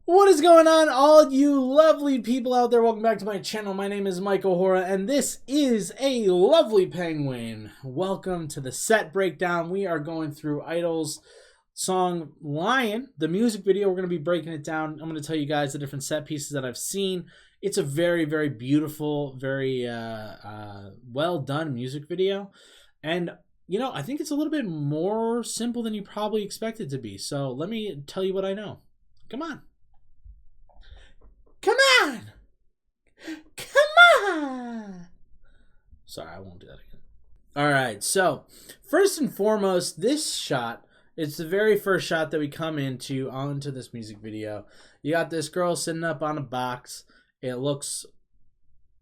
What is going on, all you lovely people out there? Welcome back to my channel. My name is Mike O'Hora, and this is a lovely penguin. Welcome to the set breakdown. We are going through I-DLE's song Lion, the music video. We're going to be breaking it down. I'm going to tell you guys the different set pieces that I've seen. It's a very, very beautiful, very well done music video. And, you know, I think it's a little bit more simple than you probably expect it to be. So let me tell you what I know. Come on. Come on! Come on! Sorry, I won't do that again. Alright, so first and foremost, this shot, it's the very first shot that we come onto this music video. You got this girl sitting up on a box. It looks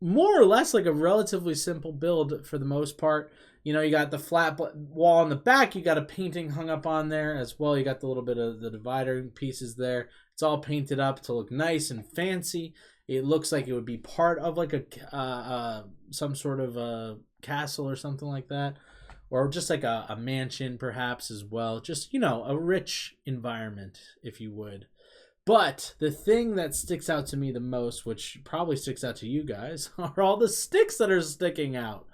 more or less like a relatively simple build for the most part. You know, you got the flat wall in the back. You got a painting hung up on there as well. You got the little bit of the divider pieces there. It's all painted up to look nice and fancy. It looks like it would be part of like some sort of a castle or something like that. Or just like a mansion perhaps as well. Just, you know, a rich environment, if you would. But the thing that sticks out to me the most, which probably sticks out to you guys, are all the sticks that are sticking out.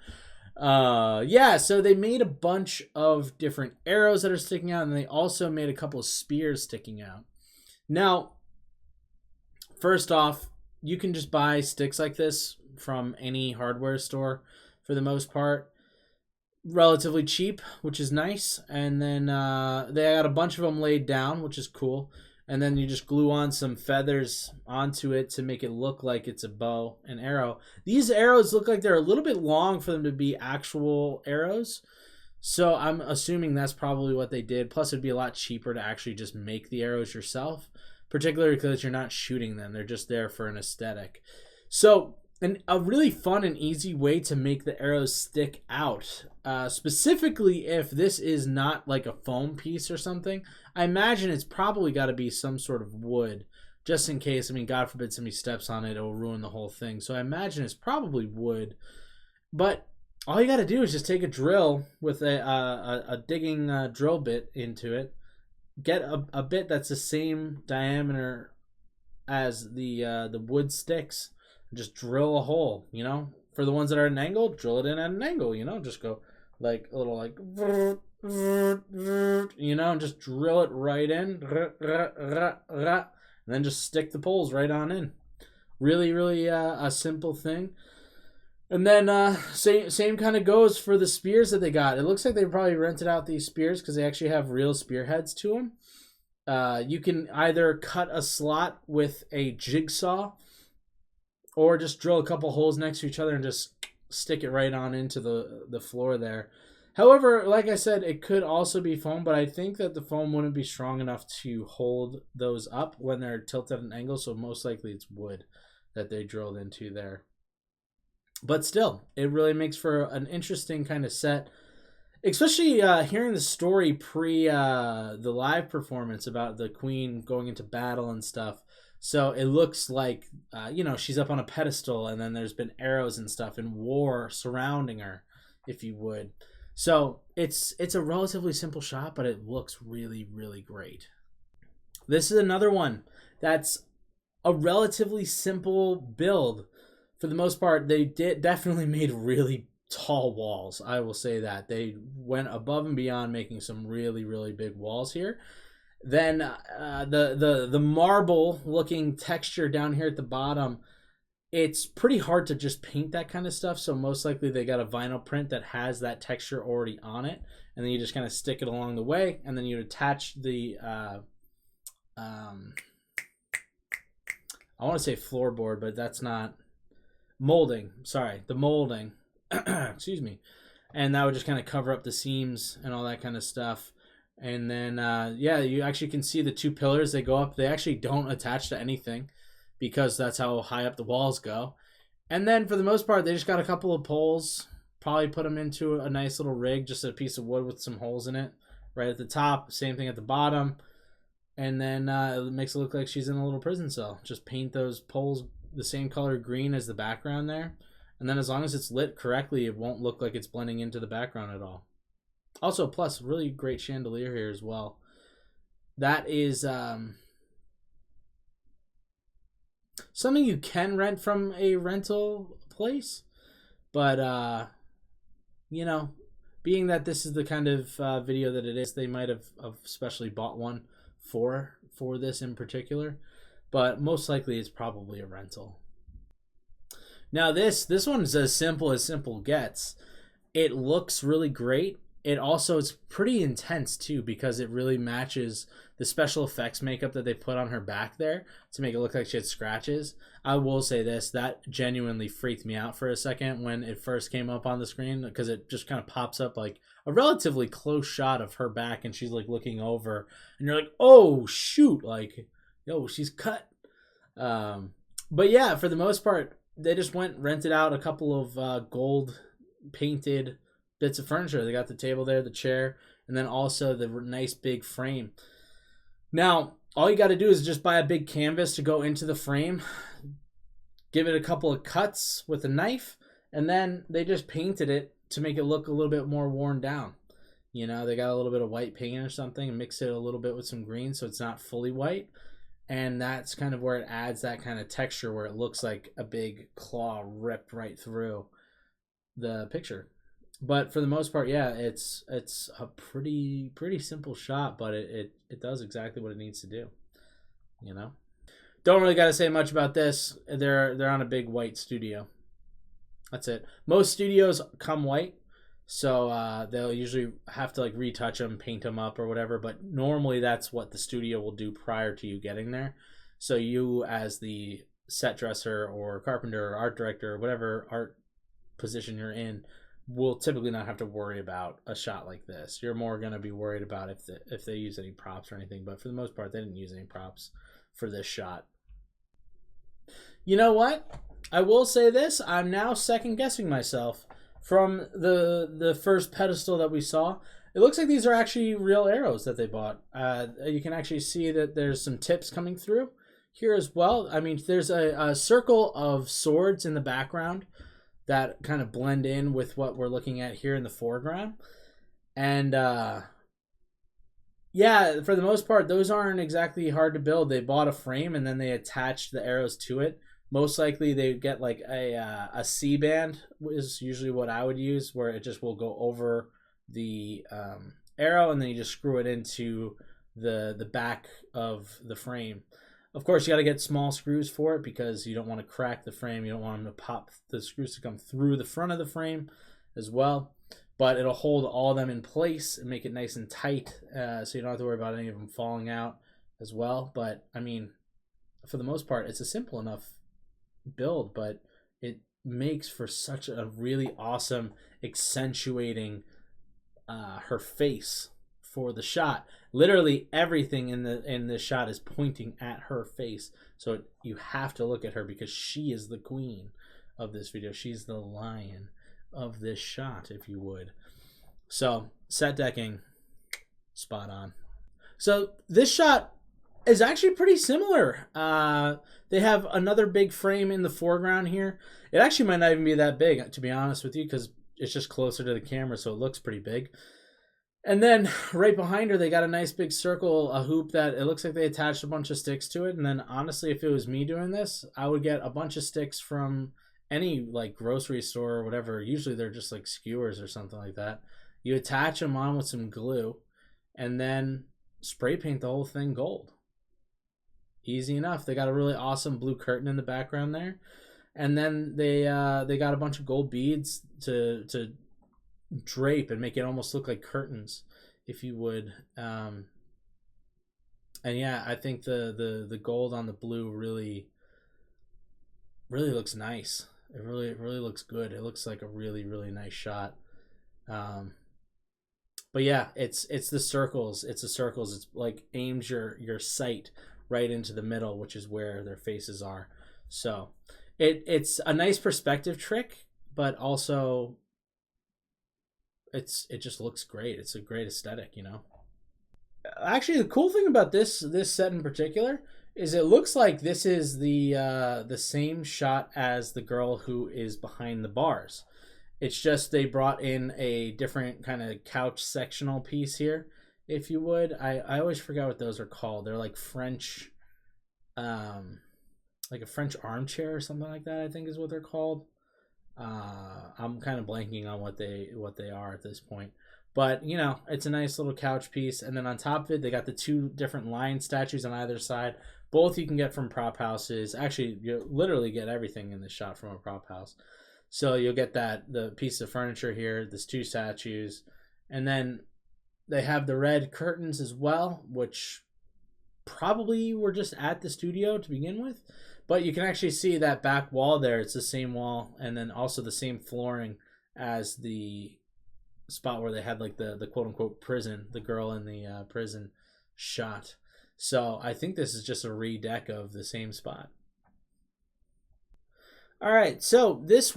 Yeah, so they made a bunch of different arrows that are sticking out, and they also made a couple of spears sticking out. Now, first off, you can just buy sticks like this from any hardware store for the most part. Relatively cheap, which is nice. And then they got a bunch of them laid down, which is cool. And then you just glue on some feathers onto it to make it look like it's a bow and arrow. These arrows look like they're a little bit long for them to be actual arrows. So I'm assuming that's probably what they did. Plus, it'd be a lot cheaper to actually just make the arrows yourself, particularly because you're not shooting them. They're just there for an aesthetic. So a really fun and easy way to make the arrows stick out, specifically if this is not like a foam piece or something. I imagine it's probably got to be some sort of wood, just in case. I mean, God forbid somebody steps on it, it'll ruin the whole thing. So I imagine it's probably wood. But all you got to do is just take a drill with a digging drill bit into it, get a bit that's the same diameter as the wood sticks. Just drill a hole, you know. For the ones that are at an angle, drill it in at an angle, you know. Just go like a little like, you know, and just drill it right in. And then just stick the poles right on in. Really, really a simple thing. And then same kind of goes for the spears that they got. It looks like they probably rented out these spears because they actually have real spearheads to them. You can either cut a slot with a jigsaw, or just drill a couple holes next to each other and just stick it right on into the floor there. However, like I said, it could also be foam, but I think that the foam wouldn't be strong enough to hold those up when they're tilted at an angle, so most likely it's wood that they drilled into there. But still, it really makes for an interesting kind of set, especially hearing the story pre the live performance about the queen going into battle and stuff. So it looks like, you know, she's up on a pedestal, and then there's been arrows and stuff and war surrounding her, if you would. So it's a relatively simple shot, but it looks really, really great. This is another one that's a relatively simple build. For the most part, they definitely made really tall walls. I will say that. They went above and beyond making some really, really big walls here. Then the marble looking texture down here at the bottom, it's pretty hard to just paint that kind of stuff. So most likely they got a vinyl print that has that texture already on it. And then you just kind of stick it along the way. And then you attach the, I want to say floorboard, but that's not molding. Sorry, the molding. Excuse me. And that would just kind of cover up the seams and all that kind of stuff. And then, yeah, you actually can see the two pillars. They go up. They actually don't attach to anything because that's how high up the walls go. And then, for the most part, they just got a couple of poles. Probably put them into a nice little rig, just a piece of wood with some holes in it. Right at the top, same thing at the bottom. And then it makes it look like she's in a little prison cell. Just paint those poles the same color green as the background there. And then as long as it's lit correctly, it won't look like it's blending into the background at all. Also, plus, really great chandelier here as well. That is something you can rent from a rental place, but you know, being that this is the kind of video that it is, they might have especially bought one for this in particular, but most likely it's probably a rental. Now this one's as simple gets. It looks really great. It also is pretty intense too, because it really matches the special effects makeup that they put on her back there to make it look like she had scratches. I will say this, that genuinely freaked me out for a second when it first came up on the screen, because it just kind of pops up like a relatively close shot of her back and she's like looking over and you're like, oh shoot, like, yo, she's cut. But yeah, for the most part, they just rented out a couple of gold painted bits of furniture. They got the table there, the chair, and then also the nice big frame. Now, all you got to do is just buy a big canvas to go into the frame, give it a couple of cuts with a knife, and then they just painted it to make it look a little bit more worn down. You know, they got a little bit of white paint or something and mix it a little bit with some green so it's not fully white. And that's kind of where it adds that kind of texture where it looks like a big claw ripped right through the picture. But for the most part, yeah, it's a pretty simple shot, but it does exactly what it needs to do. You know, don't really got to say much about this. They're on a big white studio. That's it. Most studios come white, so they'll usually have to like retouch them, paint them up or whatever. But normally that's what the studio will do prior to you getting there. So you, as the set dresser or carpenter or art director or whatever art position you're in, will typically not have to worry about a shot like this. You're more going to be worried about if they use any props or anything, but for the most part they didn't use any props for this shot. You know what? I will say this, I'm now second guessing myself. From the first pedestal that we saw, it looks like these are actually real arrows that they bought. You can actually see that there's some tips coming through here as well. I mean, there's a circle of swords in the background that kind of blend in with what we're looking at here in the foreground. And yeah, for the most part, those aren't exactly hard to build. They bought a frame and then they attached the arrows to it. Most likely they get like a C-band is usually what I would use, where it just will go over the arrow and then you just screw it into the back of the frame. Of course, you got to get small screws for it because you don't want to crack the frame. You don't want them to pop the screws to come through the front of the frame as well. But it'll hold all of them in place and make it nice and tight, so you don't have to worry about any of them falling out as well. But, I mean, for the most part, it's a simple enough build, but it makes for such a really awesome accentuating her face for the shot. Literally everything in the shot is pointing at her face, so you have to look at her because she is the queen of this video. She's the lion of this shot, if you would. So set decking, spot on. So this shot is actually pretty similar. They have another big frame in the foreground here. It actually might not even be that big, to be honest with you, because it's just closer to the camera, so it looks pretty big. And then right behind her, they got a nice big circle, a hoop that it looks like they attached a bunch of sticks to it. And then honestly, if it was me doing this, I would get a bunch of sticks from any like grocery store or whatever. Usually they're just like skewers or something like that. You attach them on with some glue and then spray paint the whole thing gold. Easy enough. They got a really awesome blue curtain in the background there. And then they got a bunch of gold beads to drape and make it almost look like curtains, if you would. And yeah, I think the gold on the blue really looks nice. It really looks good. It looks like a really nice shot. But yeah, it's the circles. It's the circles. It's like aims your sight right into the middle, which is where their faces are. So it's a nice perspective trick, but also it just looks great. It's a great aesthetic, you know. Actually, the cool thing about this set in particular is it looks like this is the same shot as the girl who is behind the bars. It's just they brought in a different kind of couch sectional piece here, if you would. I always forget what those are called. They're like French, like a French armchair or something like that, I think is what they're called. I'm kind of blanking on what they are at this point. But, you know, it's a nice little couch piece. And then on top of it, they got the two different lion statues on either side. Both you can get from prop houses. Actually, you literally get everything in this shot from a prop house. So you'll get the piece of furniture here, these two statues. And then they have the red curtains as well, which probably were just at the studio to begin with. But you can actually see that back wall there. It's the same wall. And then also the same flooring as the spot where they had like the quote unquote prison, the girl in the prison shot. So I think this is just a redeck of the same spot. All right, so this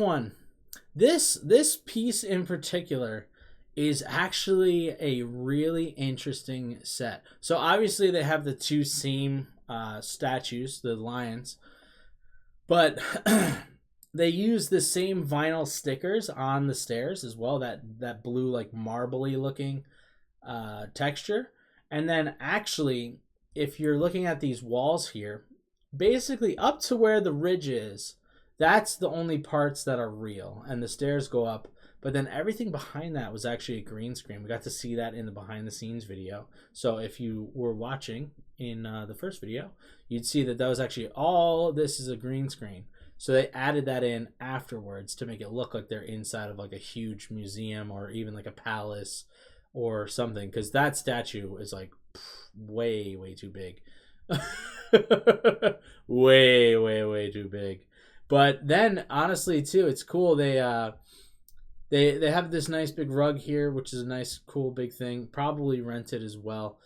piece in particular is actually a really interesting set. So obviously they have the two same statues, the lions, but they use the same vinyl stickers on the stairs as well, that blue like marbly looking texture. And then actually, if you're looking at these walls here, basically up to where the ridge is, that's the only parts that are real, and the stairs go up. But then everything behind that was actually a green screen. We got to see that in the behind the scenes video. So if you were watching in the first video, you'd see that was actually all this is a green screen. So they added that in afterwards to make it look like they're inside of like a huge museum or even like a palace or something. Because that statue is like way, way too big. way, way, way too big. But then honestly too, it's cool. They have this nice big rug here, which is a nice, cool, big thing. Probably rented as well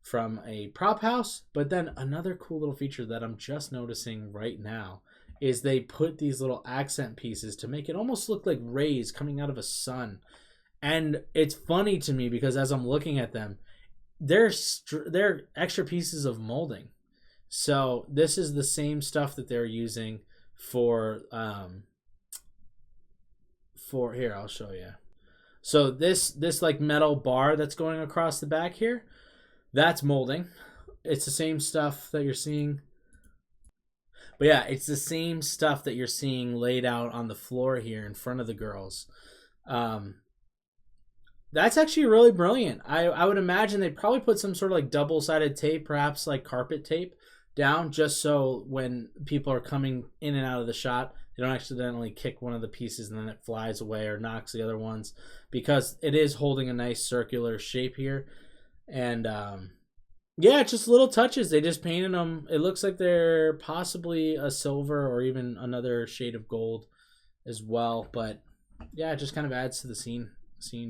from a prop house. But then another cool little feature that I'm just noticing right now is they put these little accent pieces to make it almost look like rays coming out of a sun. And it's funny to me because as I'm looking at them, they're extra pieces of molding. So this is the same stuff that they're using for here, I'll show you. So this like metal bar that's going across the back here, that's molding. It's the same stuff that you're seeing. But yeah, it's the same stuff that you're seeing laid out on the floor here in front of the girls. That's actually really brilliant. I would imagine they probably put some sort of like double-sided tape, perhaps like carpet tape, down just so when people are coming in and out of the shot, they don't accidentally kick one of the pieces and then it flies away or knocks the other ones, because it is holding a nice circular shape here. And yeah, just little touches. They just painted them. It looks like they're possibly a silver or even another shade of gold as well. But yeah, it just kind of adds to the scene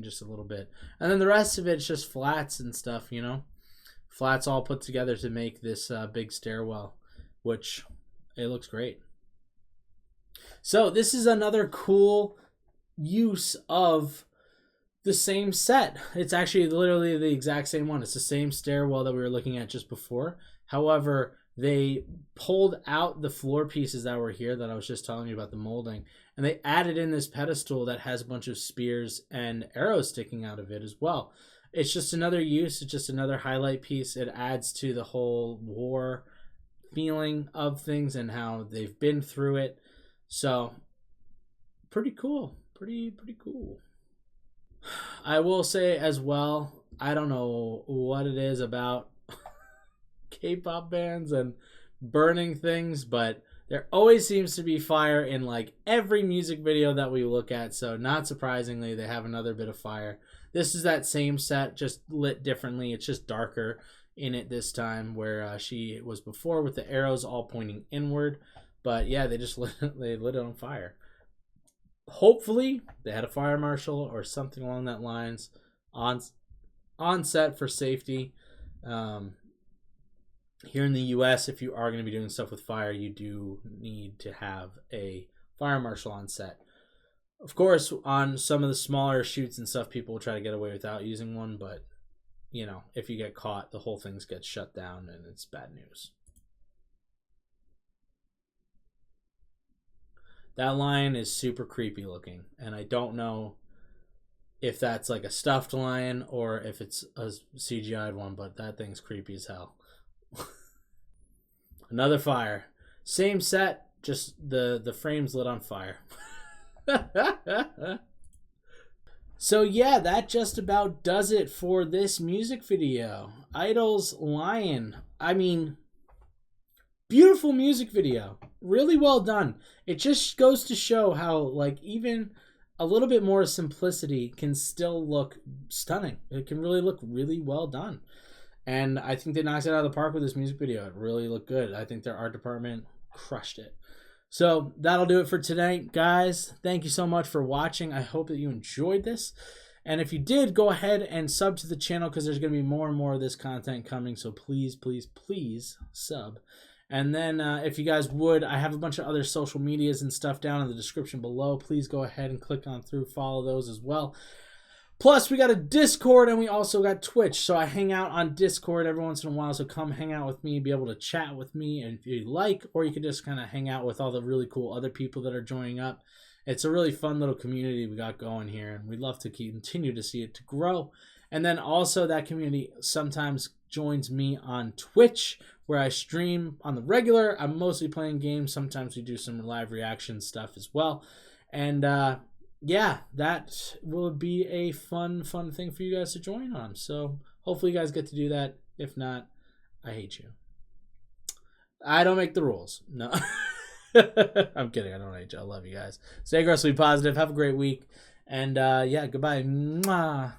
just a little bit. And then the rest of it's just flats and stuff, you know. Flats all put together to make this big stairwell, which it looks great. So this is another cool use of the same set. It's actually literally the exact same one. It's the same stairwell that we were looking at just before. However, they pulled out the floor pieces that were here that I was just telling you about, the molding, and they added in this pedestal that has a bunch of spears and arrows sticking out of it as well. It's just another use. It's just another highlight piece. It adds to the whole war feeling of things and how they've been through it. So pretty cool. Pretty cool. I will say as well, I don't know what it is about K-pop bands and burning things, but there always seems to be fire in like every music video that we look at. So not surprisingly, they have another bit of fire. This is that same set, just lit differently. It's just darker in it this time, where she was before with the arrows all pointing inward. But yeah, they lit it on fire. Hopefully they had a fire marshal or something along that lines on set for safety. Here in the US, if you are going to be doing stuff with fire, you do need to have a fire marshal on set. Of course, on some of the smaller shoots and stuff, people will try to get away without using one, but you know, if you get caught, the whole thing gets shut down and it's bad news. That lion is super creepy looking, and I don't know if that's like a stuffed lion or if it's a CGI'd one, but that thing's creepy as hell. Another fire. Same set, just the frame's lit on fire. So yeah, that just about does it for this music video. I-DLE's Lion. I mean, beautiful music video. Really well done. It just goes to show how, like, even a little bit more simplicity can still look stunning. It can really look really well done. And I think they knocked it out of the park with this music video. It really looked good. I think their art department crushed it. So that'll do it for tonight, guys. Thank you so much for watching. I hope that you enjoyed this. And if you did, go ahead and sub to the channel because there's going to be more and more of this content coming. So please, please, please sub. And then if you guys would, I have a bunch of other social medias and stuff down in the description below. Please go ahead and click on through, follow those as well. Plus, we got a Discord and we also got Twitch. So I hang out on Discord every once in a while. So come hang out with me, be able to chat with me if you like, or you can just kind of hang out with all the really cool other people that are joining up. It's a really fun little community we got going here, and we'd love to continue to see it to grow. And then also that community sometimes joins me on Twitch, where I stream on the regular. I'm mostly playing games. Sometimes we do some live reaction stuff as well. And yeah, that will be a fun thing for you guys to join on. So hopefully you guys get to do that. If not, I hate you. I don't make the rules. No. I'm kidding. I don't hate you. I love you guys. Stay aggressively positive. Have a great week. And yeah, goodbye. Mwah.